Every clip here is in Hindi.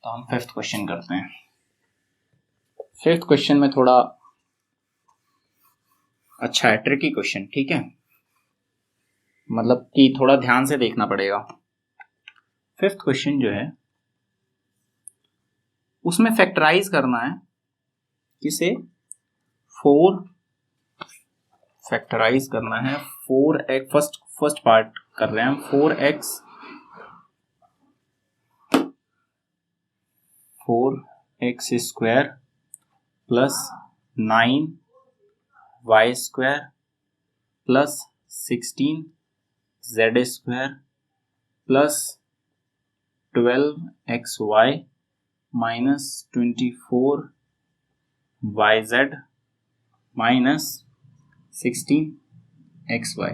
तो हम फिफ्थ क्वेश्चन करते हैं। फिफ्थ क्वेश्चन में थोड़ा अच्छा है, ट्रिकी क्वेश्चन, ठीक है, मतलब कि थोड़ा ध्यान से देखना पड़ेगा। फिफ्थ क्वेश्चन जो है उसमें फैक्टराइज करना है, किसे, 4 फैक्टराइज करना है 4x, फर्स्ट पार्ट कर रहे हैं हम, 4x square plus 9y square plus 16z square plus 12xy minus 24yz minus 16xy,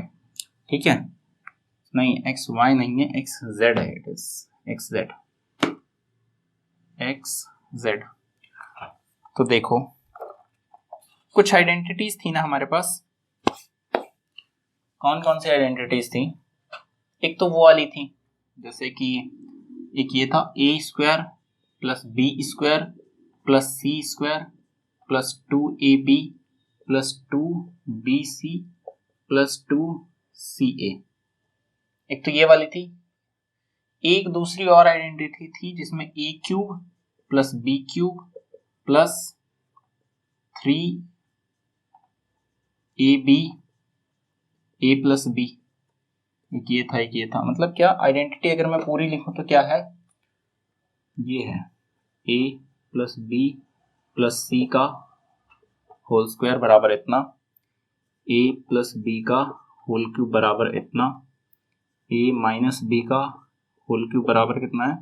ठीक है, नहीं xy नहीं है, xz है, इट इज xz। तो देखो कुछ आइडेंटिटीज थी ना हमारे पास, कौन कौन सी आइडेंटिटीज थी। एक तो वो वाली थी, जैसे कि एक ये था a square plus b square plus c square plus 2ab plus 2bc plus 2ca, एक तो ये वाली थी। एक दूसरी और आइडेंटिटी थी जिसमें a cube plus b cube plus 3ab a plus b, एक ये था, मतलब क्या आइडेंटिटी अगर मैं पूरी लिखूं तो क्या है, ये है a plus b plus c का होल स्क्वायर बराबर इतना, a प्लस b का होल क्यूब बराबर इतना, a माइनस b का होल क्यूब बराबर कितना है,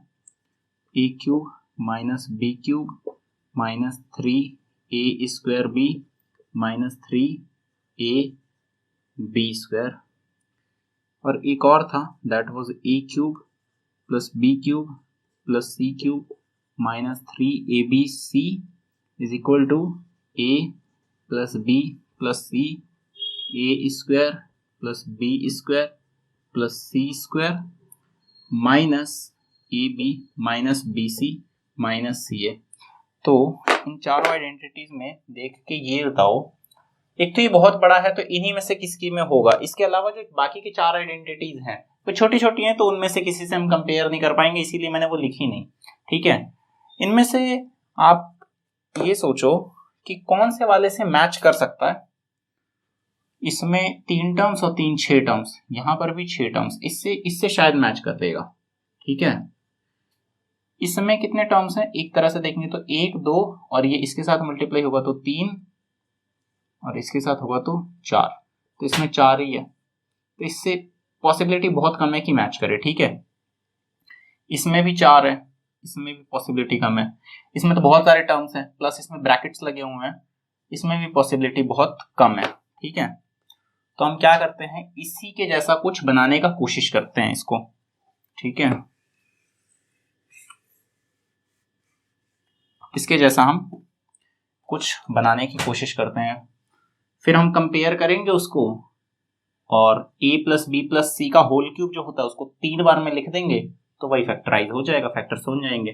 a cube minus b cube minus 3a square b minus 3ab square, और एक और था that was a cube plus b cube plus c cube minus 3abc is equal to a plus b plus c, a square plus b square plus c square minus ab minus bc minus ca। तो इन चारों आइडेंटिटीज में देख के ये बताओ, एक तो ये बहुत बड़ा है तो इन्हीं में से किसकी में होगा, इसके अलावा जो बाकी की 4 आइडेंटिटीज हैं वो छोटी छोटी हैं तो उनमें से किसी से हम कंपेयर नहीं कर पाएंगे, इसीलिए मैंने वो लिखी नहीं, ठीक है। इनमें से आप ये सोचो कि कौन से वाले से मैच कर सकता है। इसमें 3 टर्म्स और 3 6 टर्म्स, यहां पर भी 6 टर्म्स, इससे शायद मैच कर देगा, ठीक है। इसमें कितने टर्म्स हैं, एक तरह से देखेंगे तो 1 2 और ये इसके साथ मल्टीप्लाई होगा तो 3 और इसके साथ होगा तो 4, तो इसमें 4 ही है, तो इससे पॉसिबिलिटी बहुत कम है कि मैच करे, ठीक है। इसमें भी 4 है, इसमें भी पॉसिबिलिटी कम है, इसमें तो बहुत सारे टर्म्स हैं प्लस इसमें ब्रैकेट्स लगे हुए हैं, इसमें भी पॉसिबिलिटी बहुत कम है, ठीक है। तो हम क्या करते हैं, इसी के जैसा कुछ बनाने का कोशिश करते हैं इसको, ठीक है, इसके जैसा हम कुछ बनाने की कोशिश करते हैं, फिर हम कंपेयर करेंगे उसको और a प्लस बी प्लस सी का होल क्यूब जो होता है उसको 3 बार में लिख देंगे तो वही फैक्टराइज हो जाएगा, फैक्टर्स बन जाएंगे।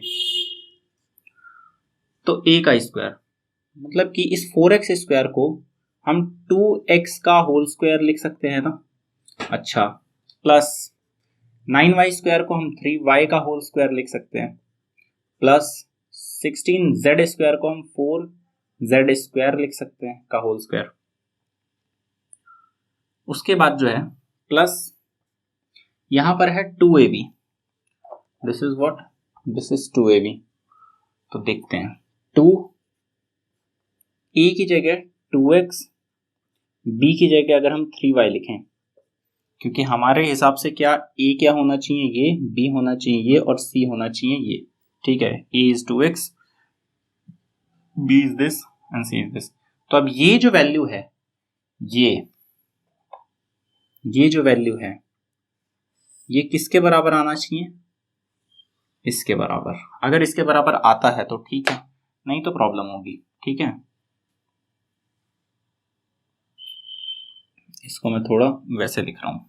तो a का स्क्वायर मतलब कि इस 4x स्क्वायर को हम 2x का होल स्क्वायर लिख सकते हैं ना, अच्छा, प्लस 9y स्क्वायर को हम 3y का होल स्क्वायर लिख सकते हैं, प्लस 16z स्क्वायर को हम 4z स्क्वायर लिख सकते हैं का होल स्क्वायर। उसके बाद जो है प्लस यहां पर है 2ab, this is what, this is 2ab। तो देखते हैं 2 a की जगह 2x, b की जगह अगर हम 3y लिखें, क्योंकि हमारे हिसाब से क्या a क्या होना चाहिए, ये b होना चाहिए ये और c होना चाहिए ये, ठीक है। a is 2x, b is this and c is this। तो अब ये जो वैल्यू है, ये जो वैल्यू है ये किसके बराबर आना चाहिए, इसके बराबर। अगर इसके बराबर आता है तो ठीक है, नहीं तो प्रॉब्लम होगी, ठीक है। इसको मैं थोड़ा वैसे लिख रहा हूं,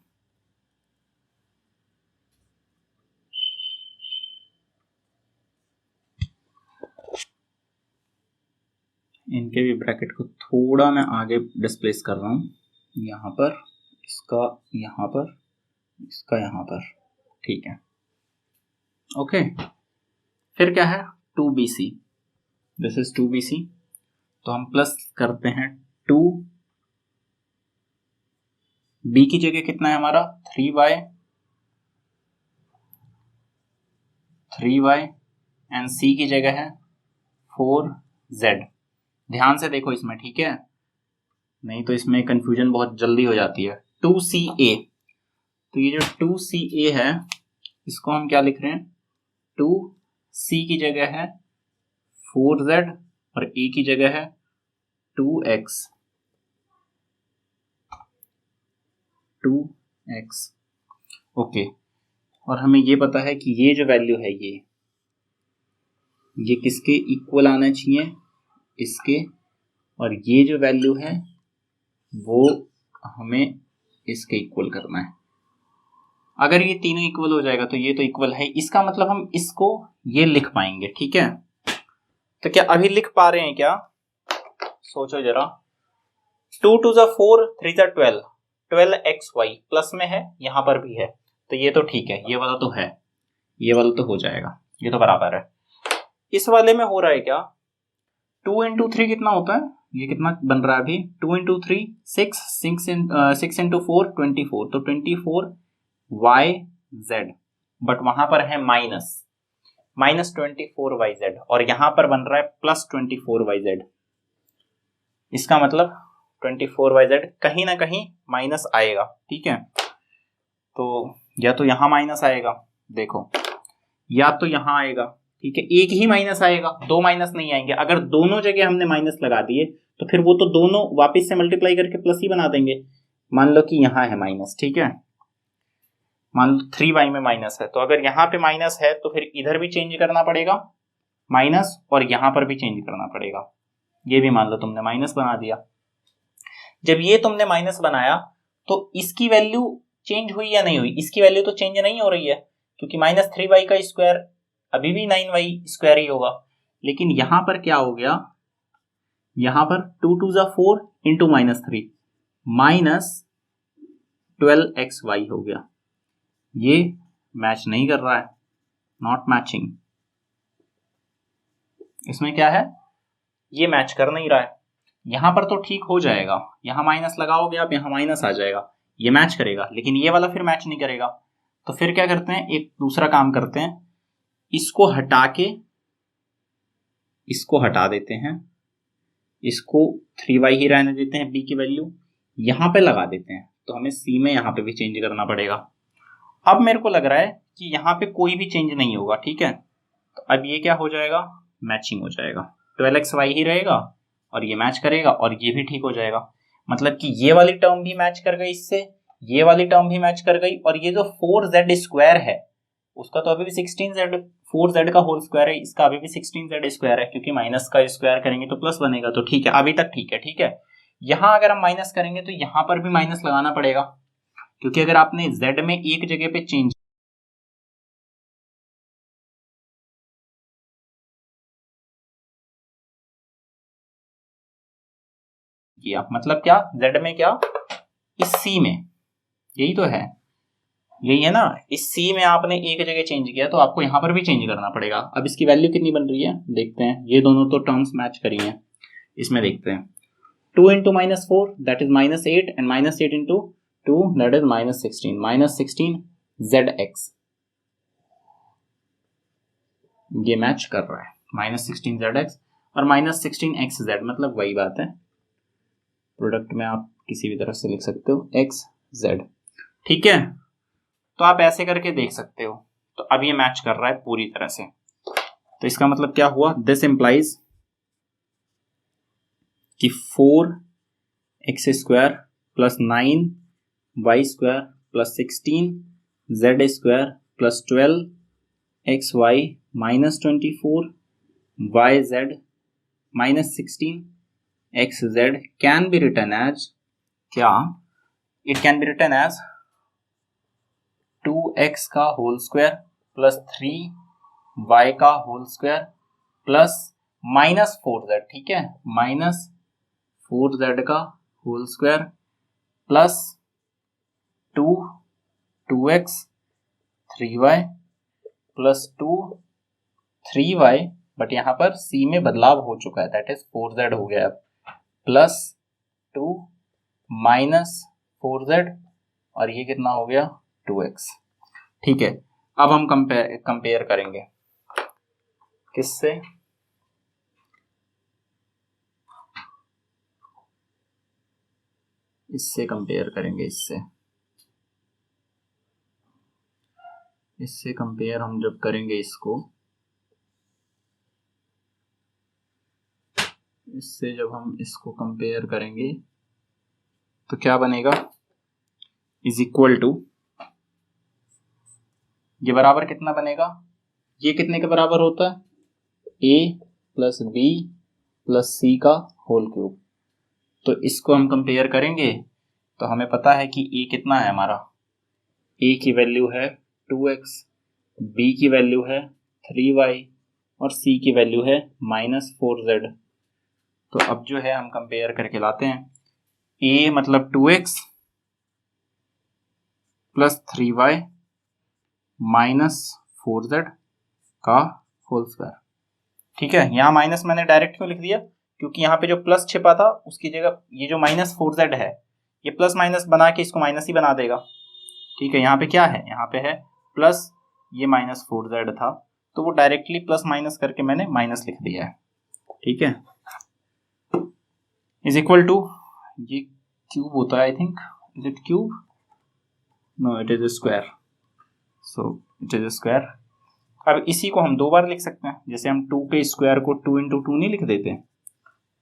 इनके भी ब्रैकेट को थोड़ा मैं आगे डिस्प्लेस कर रहा हूँ, यहाँ पर, इसका यहाँ पर, इसका यहाँ पर, ठीक है। ओके, फिर क्या है 2BC, दिस इज 2BC, तो हम प्लस करते हैं 2, B की जगह कितना है हमारा 3y एंड C की जगह है 4z। ध्यान से देखो इसमें, ठीक है, नहीं तो इसमें कंफ्यूजन बहुत जल्दी हो जाती है। 2CA, तो ये जो 2CA है इसको हम क्या लिख रहे हैं, 2C की जगह है 4z और A की जगह है 2x, ओके। और हमें ये पता है कि ये जो वैल्यू है ये किसके इक्वल आना चाहिए, इसके, और ये जो वैल्यू है वो हमें इसके इक्वल करना है। अगर ये तीनों इक्वल हो जाएगा तो ये तो इक्वल है, इसका मतलब हम इसको ये लिख पाएंगे, ठीक है। तो क्या अभी लिख पा रहे हैं क्या, सोचो जरा। 2 to the 4, 3 to 12, 12xy plus में है, यहां पर भी है, तो ये तो ठीक है, ये वाला तो है, ये वाला तो हो जाएगा, ये तो बराबर है। इस वाले में हो रहा है क्या, 2 into 3 कितना होता है, ये कितना बन रहा है अभी, 2 into 3 6, 6 into 4 24, तो 24yz, बट वहां पर है माइनस 24yz, और यहां पर बन रहा है प्लस 24yz। इसका मतलब 24yz कहीं ना कहीं माइनस आएगा, ठीक है। तो या तो यहां माइनस आएगा, देखो, या तो यहां आएगा, ठीक है, एक ही माइनस आएगा, दो माइनस नहीं आएंगे। अगर दोनों जगह हमने माइनस लगा दिए तो फिर वो तो दोनों वापस से मल्टीप्लाई करके प्लस ही बना देंगे। मान लो कि यहां है माइनस, ठीक है, मान लो 3y में माइनस है, तो अगर यहां पे माइनस है तो फिर इधर भी चेंज करना पड़ेगा माइनस, और यहां पर भी चेंज करना पड़ेगा। ये भी मान लो तुमने माइनस बना दिया। जब ये तुमने माइनस बनाया तो इसकी वैल्यू चेंज हुई या नहीं हुई, इसकी वैल्यू तो चेंज नहीं हो रही है, क्योंकि माइनस 3y का स्क्वायर अभी भी 9y स्क्वायर ही होगा। लेकिन यहां पर क्या हो गया, यहां पर 2 to the 4 into -3 minus 12xy हो गया। ये मैच नहीं कर रहा है, नॉट मैचिंग। इसमें क्या है, ये मैच कर नहीं रहा है। यहां पर तो ठीक हो जाएगा, यहां माइनस लगाओगे आप, यहां माइनस आ जाएगा, ये मैच करेगा, लेकिन ये वाला फिर मैच नहीं करेगा। तो फिर क्या करते हैं, एक दूसरा काम करते हैं, इसको हटा के इसको हटा देते हैं, इसको 3y ही रहने देते हैं, b की वैल्यू यहां पे लगा देते हैं, तो हमें c में यहां पे भी चेंज करना पड़ेगा। अब मेरे को लग रहा है कि यहां पे कोई भी चेंज नहीं होगा, ठीक है, तो अब ये क्या हो जाएगा, मैचिंग हो जाएगा, 12xy ही रहेगा और ये मैच करेगा, और ये भी ठीक हो जाएगा। मतलब कि ये वाली टर्म भी मैच कर गई इससे, ये वाली टर्म भी मैच कर गई, और ये जो 4z स्क्वायर है उसका तो अभी भी 16z, 4z का होल स्क्वायर है, इसका अभी भी 16z स्क्वायर है, क्योंकि माइनस का स्क्वायर करेंगे तो प्लस बनेगा, तो ठीक है, अभी तक ठीक है, ठीक है। यहां अगर हम माइनस करेंगे तो यहां पर भी माइनस लगाना पड़ेगा, क्योंकि अगर आपने z में एक जगह पे चेंज किया, मतलब क्या, z में क्या, इस c में, यही तो है, यही है ना, इस c में आपने एक जगह चेंज किया तो आपको यहां पर भी चेंज करना पड़ेगा। अब इसकी वैल्यू कितनी बन रही है देखते हैं, ये दोनों तो टर्म्स मैच करी हैं, इसमें देखते हैं 2 into -4 that is -8 and -8 into 2 that is -16 zx, ये मैच कर रहा है -16 zx और -16 xz, मतलब वही बात है, प्रोडक्ट में आप किसी भी तरह से लिख सकते हो xz, ठीक है। तो आप ऐसे करके देख सकते हो, तो अब ये मैच कर रहा है पूरी तरह से, तो इसका मतलब क्या हुआ, दिस इंप्लाइज कि 4x square plus 9y square plus 16 z square plus 12xy minus 24 yz minus 16 xz can be written as, क्या, it can be written as 2x का होल स्क्वायर प्लस 3y का होल स्क्वायर प्लस -4z, ठीक है, -4z का whole square plus 2x 3y plus 3y, but यहाँ पर c में बदलाव हो चुका है, दैट इज 4z हो गया, प्लस 2 -4z और ये कितना हो गया 2x। ठीक है, अब हम कंपेयर करेंगे किससे, इससे कंपेयर करेंगे, इससे कंपेयर हम जब करेंगे इससे जब हम इसको कंपेयर करेंगे तो क्या बनेगा, इज इक्वल टू, ये बराबर कितना बनेगा, ये कितने के बराबर होता है, a प्लस बी प्लस सी का होल क्यूब। तो इसको हम कंपेयर करेंगे तो हमें पता है कि a कितना है हमारा, a की वैल्यू है 2x, b की वैल्यू है 3y और c की वैल्यू है -4z। तो अब जो है हम कंपेयर करके लाते हैं, a मतलब 2x प्लस 3y -4z का होल स्क्वायर। ठीक है, यहाँ माइनस मैंने डायरेक्ट क्यों लिख दिया, क्योंकि यहाँ पे जो प्लस छिपा था उसकी जगह ये जो -4z है ये प्लस माइनस बना के इसको माइनस ही बना देगा। ठीक है, यहाँ पे क्या है, यहाँ पे है प्लस, ये -4z था तो वो डायरेक्टली प्लस माइनस करके मैंने माइनस लिख दिया है। ठीक है, इज इक्वल टू, ये क्यूब होता है I think, is it cube, no it is square, so it is square. अब इसी को हम दो बार लिख सकते हैं, जैसे हम 2 के स्क्वायर को 2 × 2 नहीं लिख देते,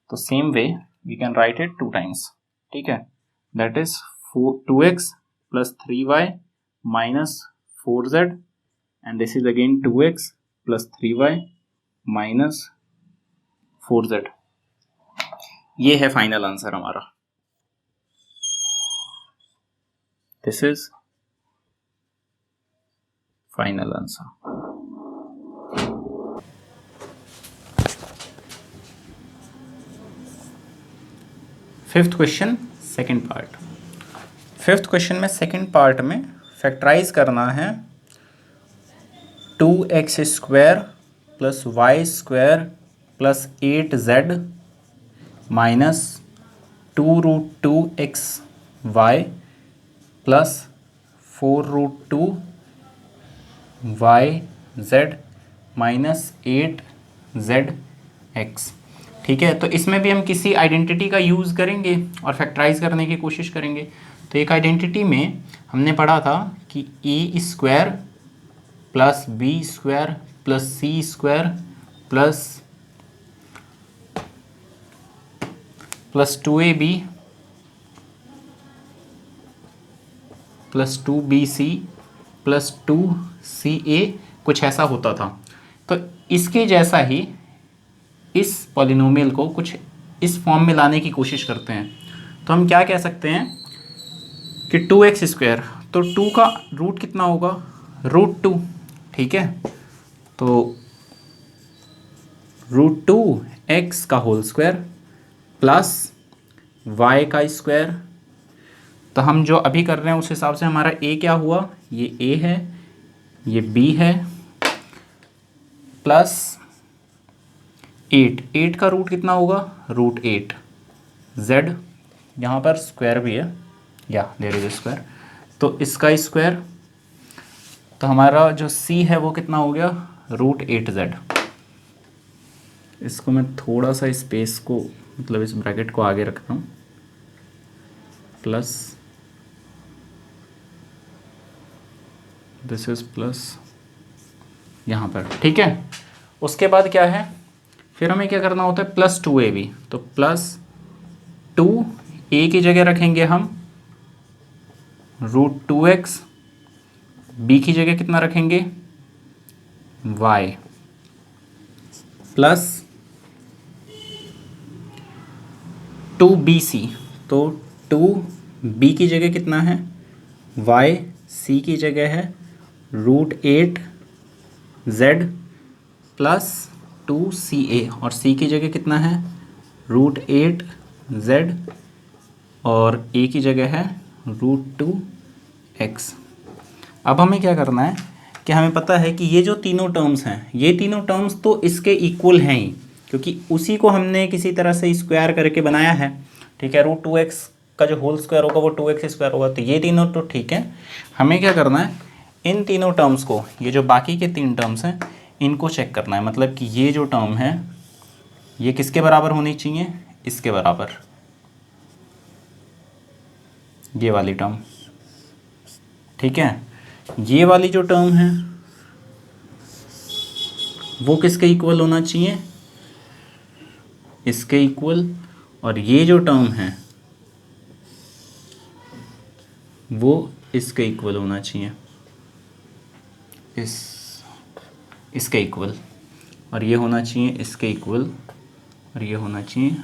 तो same way we can write it 2 times. ठीक है, that is 2x plus 3y -4z and this is again 2x plus 3y -4z। ये है फाइनल आंसर हमारा, this is final answer. Fifth question second part. Fifth question में सेकंड पार्ट में फैक्टराइज करना है 2x² plus y² plus 8z minus 2√2xy plus 4√2yz minus 8zx। ठीक है, तो इसमें भी हम किसी आइडेंटिटी का यूज़ करेंगे और फैक्टराइज करने की कोशिश करेंगे। तो एक आइडेंटिटी में हमने पढ़ा था कि a² plus b² plus c² plus 2ab plus 2bc plus 2ca कुछ ऐसा होता था। तो इसके जैसा ही इस पॉलिनोमियल को कुछ इस फॉर्म में लाने की कोशिश करते हैं। तो हम क्या कह सकते हैं कि 2x², तो 2 का रूट कितना होगा, √2। ठीक है, तो √2x का होल स्क्वायर प्लस y का स्क्वायर। तो हम जो अभी कर रहे हैं उस हिसाब से हमारा a क्या हुआ, ये a है, ये b है, प्लस 8 का रूट कितना होगा, √8, z यहाँ पर स्क्वायर भी है, या देयर इज स्क्वायर, तो इसका स्क्वायर। तो हमारा जो c है वो कितना हो गया, √8z। इसको मैं थोड़ा सा स्पेस को, मतलब इस ब्रैकेट को आगे रखता हूँ, प्लस दिस इज प्लस यहाँ पर। ठीक है, उसके बाद क्या है, फिर हमें क्या करना होता है, प्लस 2ab। तो प्लस 2a की जगह रखेंगे हम √2x, b की जगह कितना रखेंगे, y, प्लस 2bc। तो 2b की जगह कितना है, y, c की जगह है √8z प्लस 2CA और C की जगह कितना है √8Z और A की जगह है √2X। अब हमें क्या करना है कि हमें पता है कि ये जो तीनों टर्म्स हैं, ये तीनों टर्म्स तो इसके इक्वल हैं ही, क्योंकि उसी को हमने किसी तरह से स्क्वायर करके बनाया है। ठीक है, √2x का जो होल स्क्वायर होगा वो 2x स्क्वायर होगा, तो ये तीनों तो ठीक है। हमें क्या करना है, इन तीनों टर्म्स को, ये जो बाकी के 3 टर्म्स हैं इनको चेक करना है। मतलब कि ये जो टर्म है ये किसके बराबर होनी चाहिए, इसके बराबर, ये वाली टर्म। ठीक है, ये वाली जो टर्म है वो किसके इक्वल होना चाहिए, इसके इक्वल। और ये जो टर्म है वो इसके इक्वल होना चाहिए, इसके इक्वल। और ये होना चाहिए इसके इक्वल, और ये होना चाहिए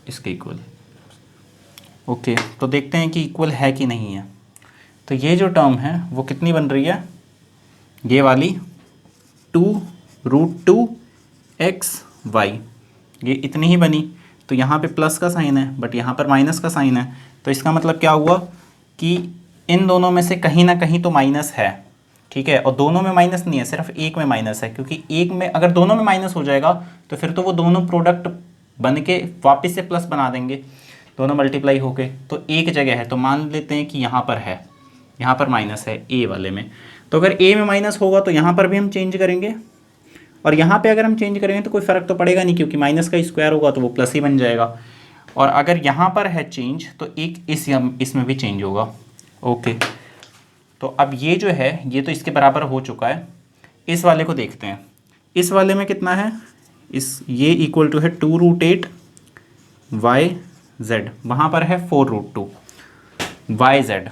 इसके इक्वल। ओके, तो देखते हैं कि इक्वल है कि नहीं है। तो ये जो टर्म है वो कितनी बन रही है, ये वाली 2√2xy, ये इतनी ही बनी। तो यहाँ पे प्लस का साइन है बट यहाँ पर माइनस का साइन है, तो इसका मतलब क्या हुआ कि इन दोनों में से कहीं ना कहीं तो माइनस है। ठीक है, और दोनों में माइनस नहीं है, सिर्फ एक में माइनस है, क्योंकि एक में अगर दोनों में माइनस हो जाएगा तो फिर तो वो दोनों प्रोडक्ट बन के वापस से प्लस बना देंगे, दोनों मल्टीप्लाई होके। तो एक जगह है, तो मान लेते हैं कि यहाँ पर है, यहाँ पर माइनस है ए वाले में। तो अगर ए में माइनस होगा तो यहाँ पर भी हम चेंज करेंगे, और यहाँ पे अगर हम चेंज करेंगे तो कोई फ़र्क तो पड़ेगा नहीं, क्योंकि माइनस का स्क्वायर होगा तो वो प्लस ही बन जाएगा। और अगर यहाँ पर है चेंज तो एक इसमें भी चेंज होगा। ओके, तो अब ये जो है ये तो इसके बराबर हो चुका है। इस वाले को देखते हैं, इस वाले में कितना है, ये इक्वल टू है 2√8YZ, वहाँ पर है 4√2YZ।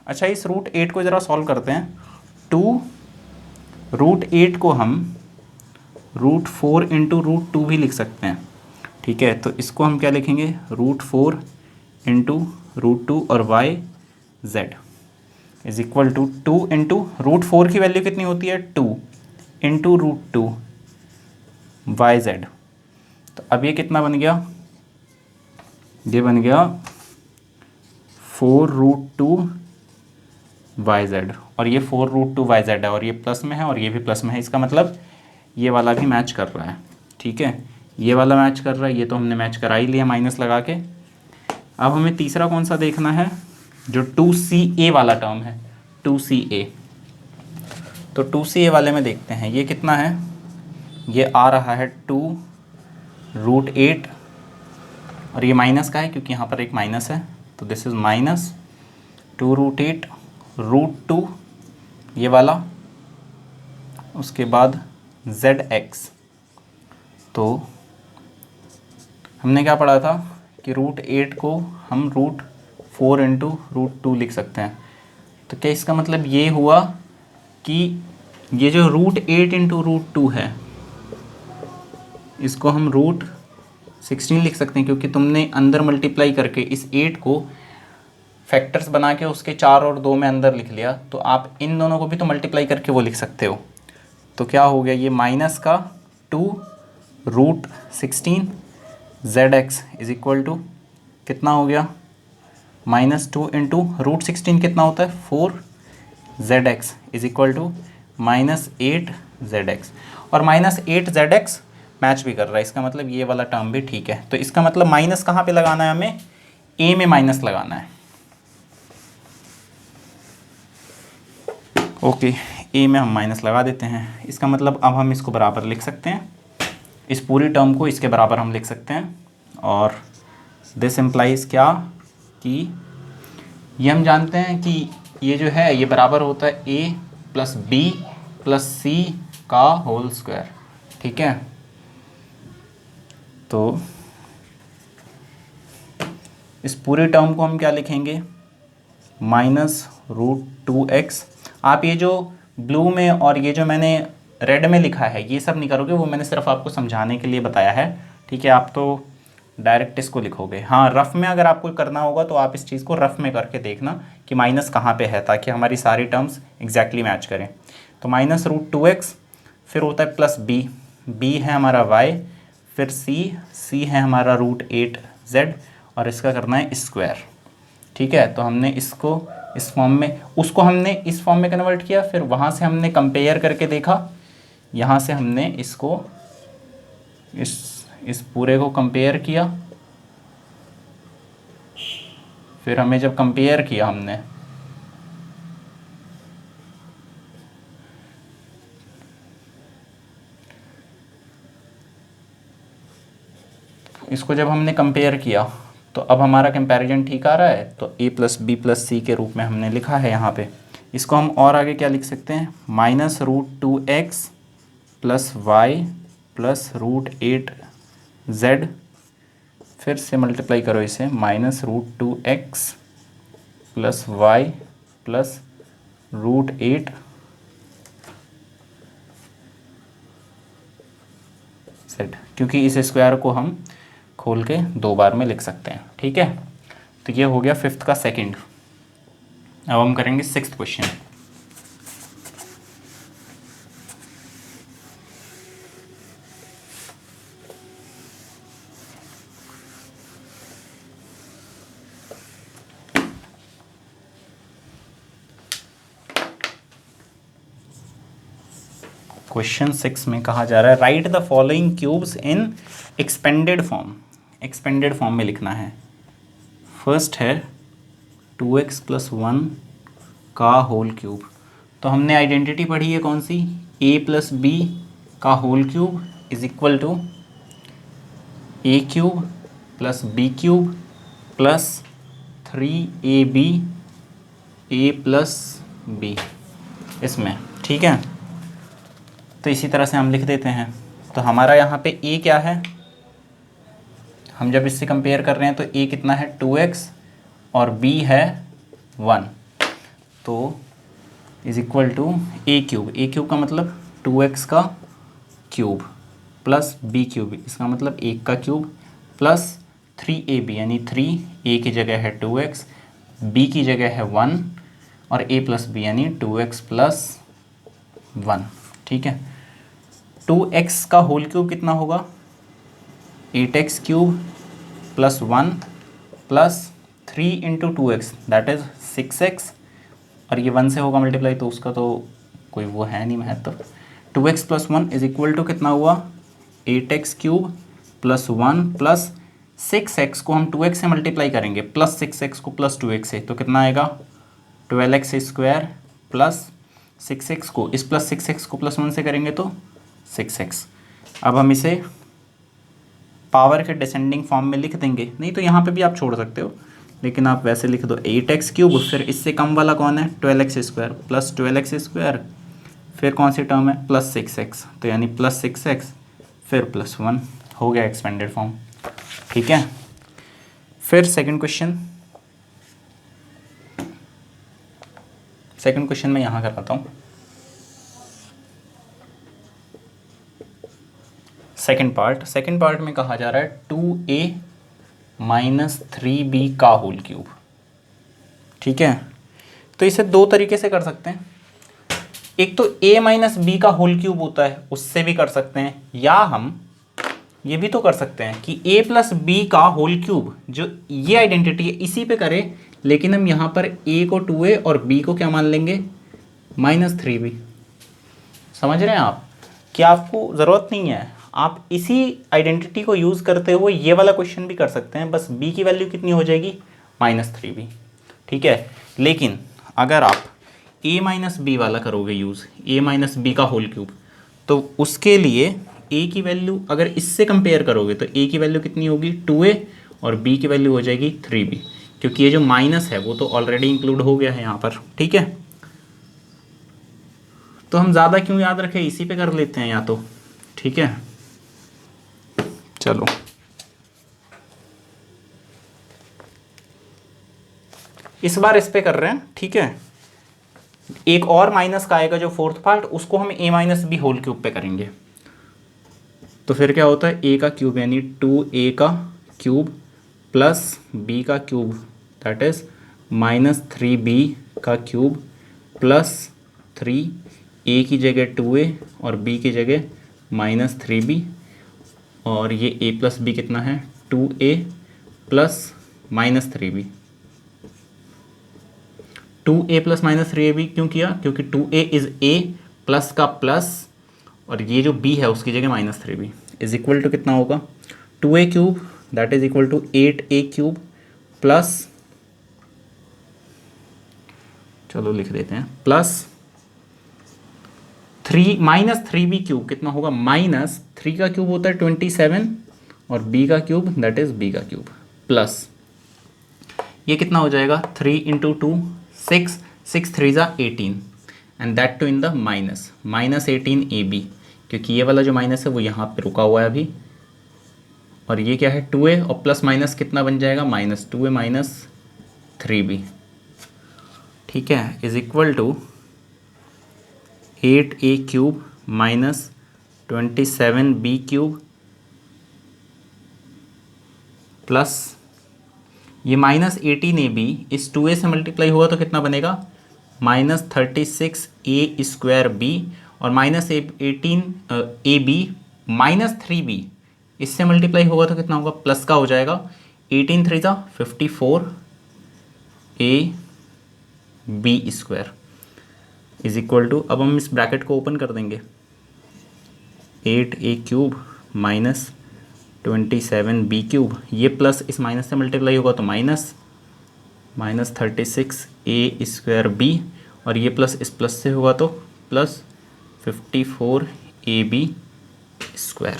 अच्छा, इस √8 को ज़रा सॉल्व करते हैं। 2√8 को हम √4 × √2 भी लिख सकते हैं। ठीक है, तो इसको हम क्या लिखेंगे, √4 × √2 और YZ इज इक्वल टू 2 × √4 की वैल्यू कितनी होती है 2 × √2YZ। तो अब ये कितना बन गया, ये बन गया 4√2YZ, और ये 4√2YZ है, और ये प्लस में है और ये भी प्लस में है। इसका मतलब ये वाला भी मैच कर रहा है। ठीक है, ये वाला मैच कर रहा है, ये तो हमने मैच करा ही लिया माइनस लगा के। अब हमें तीसरा कौन सा देखना है, जो 2CA वाला टर्म है, 2CA। तो 2CA वाले में देखते हैं ये कितना है, ये आ रहा है 2√8, और ये माइनस का है क्योंकि यहाँ पर एक माइनस है, तो दिस इज़ माइनस 2√8 √2 ये वाला, उसके बाद ZX। तो हमने क्या पढ़ा था कि √8 को हम √4 × √2 लिख सकते हैं। तो क्या इसका मतलब ये हुआ कि ये जो √8 × √2 है इसको हम √16 लिख सकते हैं, क्योंकि तुमने अंदर मल्टीप्लाई करके इस 8 को फैक्टर्स बना के उसके 4 और 2 में अंदर लिख लिया, तो आप इन दोनों को भी तो मल्टीप्लाई करके वो लिख सकते हो। तो क्या हो गया, ये माइनस का 2√16 ZX इज इक्वल टू कितना हो गया, -2 × √16 कितना होता है 4 ZX is equal to -8 ZX, और -8 ZX मैच भी कर रहा है। इसका मतलब ये वाला टर्म भी ठीक है। तो इसका मतलब माइनस कहाँ पे लगाना है, हमें ए में माइनस लगाना है। ओके, ए में हम माइनस लगा देते हैं। इसका मतलब अब हम इसको बराबर लिख सकते हैं, इस पूरी टर्म को इसके बराबर हम लिख सकते हैं। और दिस इम्प्लाइज क्या कि ये हम जानते हैं कि ये जो है ये बराबर होता है a + b + c का होल स्क्वायर। ठीक है, तो इस पूरे टर्म को हम क्या लिखेंगे, -√2x। आप ये जो ब्लू में और ये जो मैंने रेड में लिखा है ये सब नहीं करोगे, वो मैंने सिर्फ आपको समझाने के लिए बताया है। ठीक है, आप तो डायरेक्ट इसको लिखोगे। हाँ, रफ़ में अगर आपको करना होगा तो आप इस चीज़ को रफ़ में करके देखना कि माइनस कहाँ पे है, ताकि हमारी सारी टर्म्स एग्जैक्टली मैच करें। तो -√2x फिर होता है +b, बी है हमारा वाई, फिर सी है हमारा √8z और इसका करना है स्क्वायर। ठीक है, तो हमने इसको इस फॉर्म में, उसको हमने इस फॉर्म में कन्वर्ट किया, फिर वहाँ से हमने कंपेयर करके देखा, यहाँ से हमने इसको इस पूरे को कंपेयर किया, फिर हमें जब कंपेयर किया हमने इसको जब हमने कंपेयर किया तो अब हमारा कंपैरिजन ठीक आ रहा है, तो a + b + c के रूप में हमने लिखा है यहाँ पे। इसको हम और आगे क्या लिख सकते हैं, -√2x + y + √8z, फिर से मल्टीप्लाई करो इसे, -√2x + y + √8z, क्योंकि इस स्क्वायर को हम खोल के 2 बार में लिख सकते हैं। ठीक है, तो ये हो गया 5th का सेकंड। अब हम करेंगे 6th क्वेश्चन। क्वेश्चन 6 में कहा जा रहा है right the following cubes in expanded form. Expanded form में लिखना है। फर्स्ट है 2x + 1 का होल क्यूब। तो हमने आइडेंटिटी पढ़ी है कौन सी, a + b का whole cube is equal to a³ + b³ + 3ab a + b इसमें। ठीक है, तो इसी तरह से हम लिख देते हैं। तो हमारा यहाँ पे a क्या है, हम जब इससे कंपेयर कर रहे हैं तो a कितना है 2x और b है 1, तो is equal to a³ a³ का मतलब 2x का क्यूब प्लस b³ इसका मतलब 1 का क्यूब प्लस 3ab यानी 3, a की जगह है 2x, b की जगह है 1 और a + b यानी 2x + 1। ठीक है, 2x का होल क्यूब कितना होगा, 8x³ + 1 + 3 × 2x that is 6x, और ये 1 से होगा मल्टीप्लाई तो उसका तो कोई वो है नहीं महत्व। 2x + 1 इज इक्वल टू कितना हुआ, 8x³ + 1 + 6x को हम 2x से मल्टीप्लाई करेंगे प्लस 6x को प्लस 2x से, तो कितना आएगा 12x² प्लस 6x को इस प्लस 6x को +1 से करेंगे तो 6x। अब हम इसे पावर के डिसेंडिंग फॉर्म में लिख देंगे, नहीं तो यहाँ पे भी आप छोड़ सकते हो, लेकिन आप वैसे लिख दो 8x³ फिर इससे कम वाला कौन है 12x² प्लस 12x², फिर कौन सी टर्म है प्लस 6x, तो यानी प्लस 6x फिर +1 हो गया एक्सपेंडेड फॉर्म। ठीक है, फिर सेकंड क्वेश्चन मैं यहाँ कराता हूँ। सेकंड पार्ट में कहा जा रहा है 2a - 3b का होल क्यूब। ठीक है, तो इसे 2 तरीके से कर सकते हैं, एक तो a - b का होल क्यूब होता है उससे भी कर सकते हैं, या हम ये भी तो कर सकते हैं कि a + b का होल क्यूब, जो ये आइडेंटिटी है इसी पे करें, लेकिन हम यहाँ पर a को 2a और b को क्या मान लेंगे -3b। समझ रहे हैं आप कि आपको ज़रूरत नहीं है, आप इसी आइडेंटिटी को यूज़ करते हुए ये वाला क्वेश्चन भी कर सकते हैं, बस b की वैल्यू कितनी हो जाएगी -3b। ठीक है, लेकिन अगर आप a - b वाला करोगे यूज़, a - b का होल क्यूब, तो उसके लिए a की वैल्यू अगर इससे कंपेयर करोगे तो a की वैल्यू कितनी होगी 2a और b की वैल्यू हो जाएगी 3b, क्योंकि ये जो माइनस है वो तो ऑलरेडी इंक्लूड हो गया है यहाँ पर। ठीक है, तो हम ज़्यादा क्यों याद रखें, इसी पे कर लेते हैं या तो। ठीक है, चलो इस बार इस पे कर रहे हैं। ठीक है, एक और माइनस का आएगा जो 4th पार्ट, उसको हम a - b होल क्यूब पे करेंगे, तो फिर क्या होता है a का क्यूब यानी 2a का क्यूब प्लस b का क्यूब दैट इज -3b का क्यूब प्लस 3, a की जगह 2a और b की जगह माइनस 3b, और ये a प्लस बी कितना है 2a plus minus 3b। 2a plus minus 3ab क्यों किया? क्योंकि 2a इज a प्लस का प्लस, और ये जो b है उसकी जगह minus 3b is equal to कितना होगा 2a cube, that is equal to 8a cube plus, चलो लिख देते हैं, प्लस 3 माइनस 3b क्यूब कितना होगा माइनस 3 का क्यूब होता है 27 और b का क्यूब दैट इज b का क्यूब प्लस ये कितना हो जाएगा 3 इंटू 2 6, 6 3 ज़ा 18 and that two in the minus 18 ab, क्योंकि ये वाला जो माइनस है वो यहाँ पे रुका हुआ है अभी, और ये क्या है 2a और प्लस माइनस कितना बन जाएगा माइनस 2a माइनस 3b, ठीक है, is equal to 8a cube minus 27b cube plus ये माइनस 18ab इस 2a से मल्टीप्लाई हुआ तो कितना बनेगा माइनस 36a स्क्वायर b, और माइनस 18ab माइनस 3b इससे मल्टीप्लाई होगा तो कितना होगा प्लस का हो जाएगा 18 3 ज़ा 54a b square is equal to, अब हम इस ब्रैकेट को ओपन कर देंगे 8a cube minus 27b cube, ये प्लस इस माइनस से मल्टीप्लाई होगा तो माइनस 36a स्क्वायर b, और ये प्लस इस प्लस से होगा तो प्लस 54ab स्क्वायर,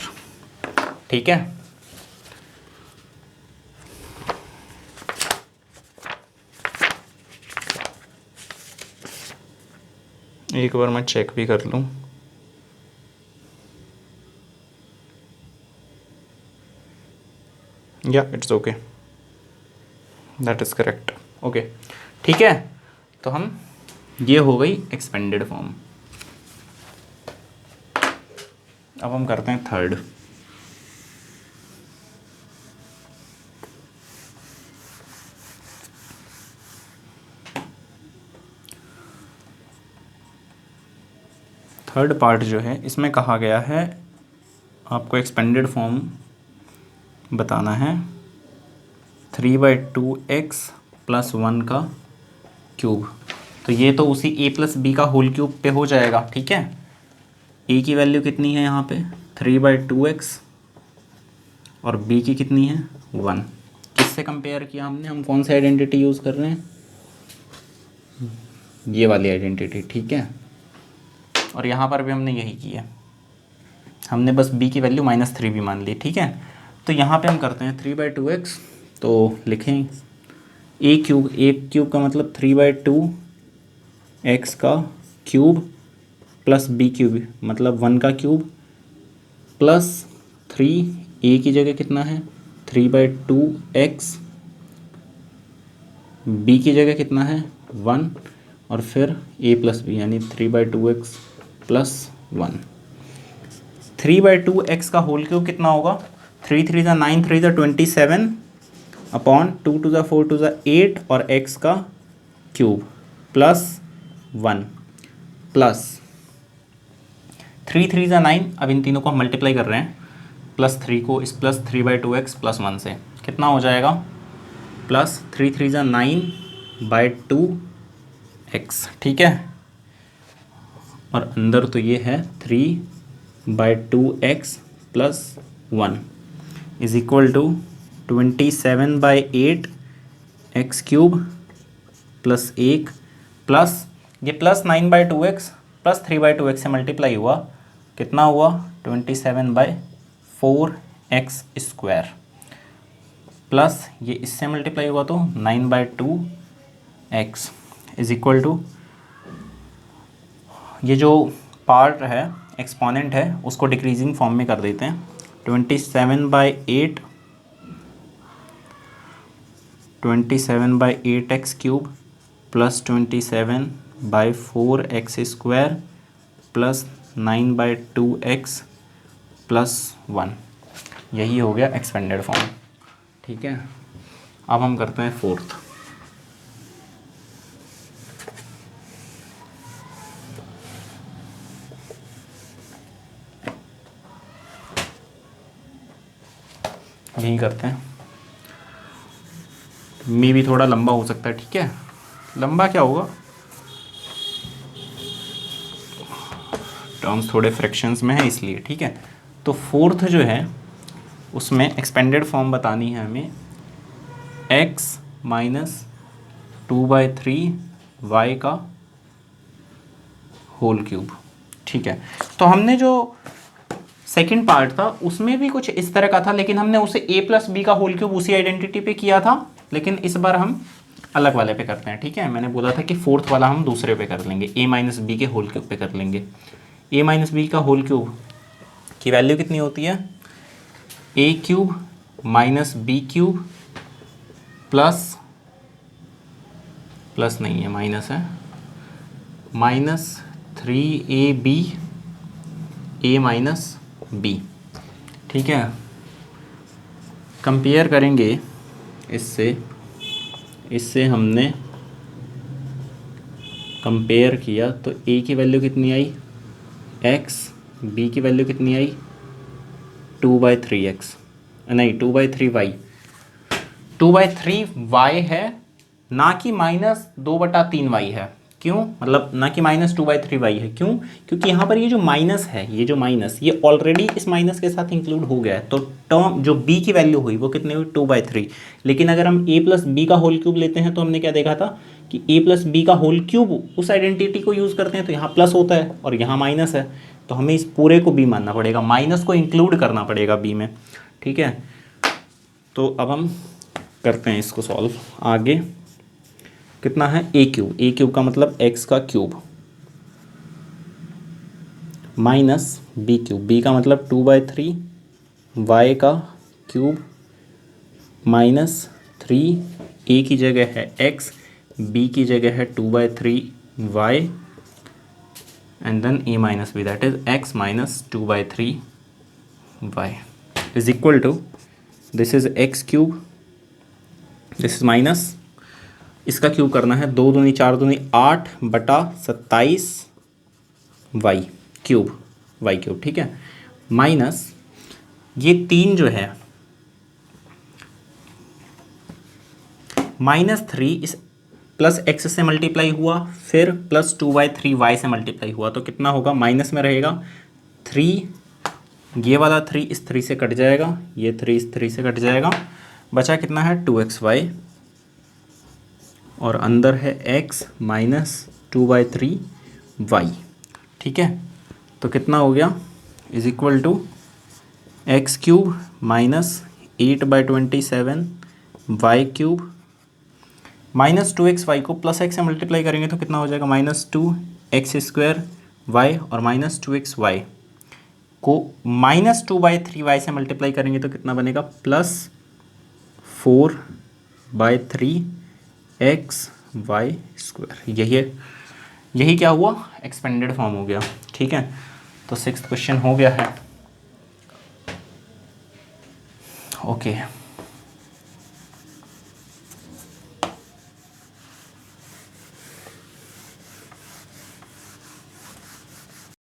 ठीक है। एक बार मैं चेक भी कर लूँ, या it's okay, that is correct, okay, ठीक है। तो हम ये हो गई एक्सपेंडेड फॉर्म। अब हम करते हैं थर्ड। थर्ड पार्ट जो है इसमें कहा गया है आपको एक्सपेंडेड फॉर्म बताना है 3/2x प्लस 1 का क्यूब। तो ये तो उसी a प्लस बी का होल क्यूब पे हो जाएगा, ठीक है। a की वैल्यू कितनी है यहाँ पे 3/2x और b की कितनी है 1। किससे कंपेयर किया हमने, हम कौन सी आइडेंटिटी यूज़ कर रहे हैं, ये वाली आइडेंटिटी, ठीक है। और यहाँ पर भी हमने यही किया, हमने बस b की वैल्यू -3b मान ली, ठीक है। तो यहाँ पे हम करते हैं 3/2x, तो लिखें a क्यूब का मतलब 3/2x का क्यूब प्लस b क्यूब मतलब 1 का क्यूब प्लस 3, a की जगह कितना है 3/2x, b की जगह कितना है 1, और फिर a प्लस b यानी 3/2x प्लस 1। 3/2x का होल क्यूब कितना होगा 3 3 ज़ा 9 3 ज़ा 27 अपॉन 2 2 ज़ा 4 2 ज़ा 8 और x का क्यूब प्लस 1 प्लस 3 3 ज़ा 9, अब इन तीनों को हम मल्टीप्लाई कर रहे हैं, प्लस 3 को इस प्लस 3/2x प्लस 1 से कितना हो जाएगा प्लस 3 3 ज़ा 9/2x, ठीक है। और अंदर तो ये है 3/2x plus 1 is equal to 27/8 x cube plus 1 plus ये प्लस 9/2x प्लस 3/2x से मल्टीप्लाई हुआ, कितना हुआ 27/4x स्क्वायर, प्लस ये इससे मल्टीप्लाई हुआ तो 9/2x इज इक्वल टू, ये जो पार्ट है एक्सपोनेंट है उसको डिक्रीजिंग फॉर्म में कर देते हैं, 27/8x cube plus 27/4x square plus 9/2x plus 1, यही हो गया एक्सपेंडेड फॉर्म, ठीक है। अब हम करते हैं फोर्थ। यही करते हैं, मे भी थोड़ा लंबा हो सकता है, ठीक है। लंबा क्या होगा, टर्म्स थोड़े फ्रैक्शंस में है इसलिए, ठीक है। तो फोर्थ जो है उसमें एक्सपेंडेड फॉर्म बतानी है हमें, x माइनस 2/3 y का होल क्यूब, ठीक है। तो हमने जो सेकंड पार्ट था उसमें भी कुछ इस तरह का था, लेकिन हमने उसे a प्लस बी का होल क्यूब उसी आइडेंटिटी पे किया था, लेकिन इस बार हम अलग वाले पे करते हैं, ठीक है। मैंने बोला था कि फोर्थ वाला हम दूसरे पे कर लेंगे, a माइनस बी के होल क्यूब पे कर लेंगे। a माइनस बी का होल क्यूब की वैल्यू कितनी होती है, a cube minus B cube plus नहीं है, माइनस है, minus 3ab a minus B, ठीक है। कंपेयर करेंगे इससे हमने कंपेयर किया तो a की वैल्यू कितनी आई x, b की वैल्यू कितनी आई 2/3x, नहीं 2/3y, 2/3y है, ना कि माइनस 2/3y है। क्यों, मतलब ना कि माइनस 2/3y है, क्यों, क्योंकि यहाँ पर ये जो माइनस है, ये जो माइनस, ये ऑलरेडी इस माइनस के साथ इंक्लूड हो गया है। तो टर्म जो b की वैल्यू हुई वो कितनी हुई 2/3। लेकिन अगर हम a प्लस बी का होल क्यूब लेते हैं तो हमने क्या देखा था कि a प्लस बी का होल क्यूब उस आइडेंटिटी को यूज़ करते हैं तो यहाँ प्लस होता है और यहाँ माइनस है, तो हमें इस पूरे को b मानना पड़ेगा, माइनस को इंक्लूड करना पड़ेगा b में, ठीक है। तो अब हम करते हैं इसको सॉल्व। आगे कितना है a क्यूब का मतलब x का क्यूब माइनस b का मतलब 2/3 y का क्यूब माइनस 3, a की जगह है x, b की जगह है 2/3 y and then a minus b, that is x minus 2/3 y is equal to, this is x cube, this is minus, इसका क्यूब करना है, 2 दूनी 4 दूनी 8/27 वाई क्यूब, ठीक है, माइनस ये 3 जो है -3 इस प्लस x से मल्टीप्लाई हुआ, फिर प्लस 2/3 y से मल्टीप्लाई हुआ, तो कितना होगा, माइनस में रहेगा 3, ये वाला 3 इस 3 से कट जाएगा, ये 3 इस 3 से कट जाएगा, बचा कितना है 2xy और अंदर है x माइनस 2/3y, ठीक है। तो कितना हो गया, is equal to X cube minus 8/27 Y cube minus 2xy को प्लस x से मल्टीप्लाई करेंगे तो कितना हो जाएगा, -2x² y और -2xy को -2/3y से मल्टीप्लाई करेंगे तो कितना बनेगा, +4/3xy²। यही क्या हुआ, एक्सपेंडेड फॉर्म हो गया, ठीक है। तो 6th क्वेश्चन हो गया है, ओके।